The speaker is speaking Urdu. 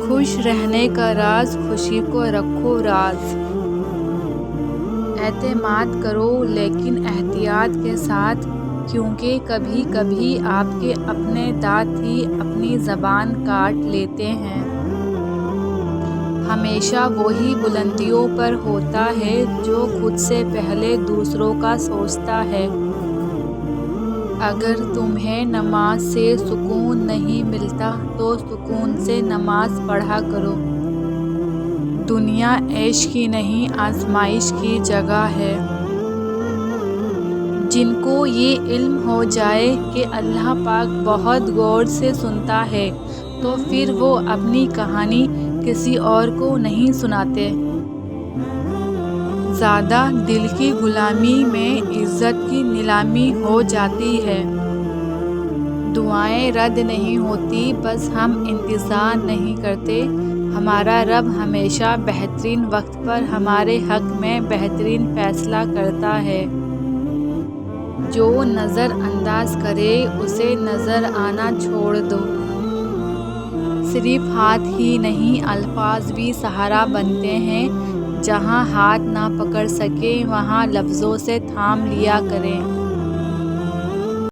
خوش رہنے کا راز خوشی کو رکھو راز۔ اعتماد کرو لیکن احتیاط کے ساتھ، کیونکہ کبھی کبھی آپ کے اپنے دانت ہی اپنی زبان کاٹ لیتے ہیں۔ ہمیشہ وہی بلندیوں پر ہوتا ہے جو خود سے پہلے دوسروں کا سوچتا ہے۔ اگر تمہیں نماز سے سکون نہیں ملتا تو سکون سے نماز پڑھا کرو۔ دنیا عیش کی نہیں آزمائش کی جگہ ہے۔ جن کو یہ علم ہو جائے کہ اللہ پاک بہت غور سے سنتا ہے تو پھر وہ اپنی کہانی کسی اور کو نہیں سناتے۔ زیادہ دل کی غلامی میں عزت کی نیلامی ہو جاتی ہے۔ دعائیں رد نہیں ہوتی، بس ہم انتظار نہیں کرتے۔ ہمارا رب ہمیشہ بہترین وقت پر ہمارے حق میں بہترین فیصلہ کرتا ہے۔ جو نظر انداز کرے اسے نظر آنا چھوڑ دو۔ صرف ہاتھ ہی نہیں الفاظ بھی سہارا بنتے ہیں۔ جہاں ہاتھ نہ پکڑ سکیں وہاں لفظوں سے تھام لیا کریں۔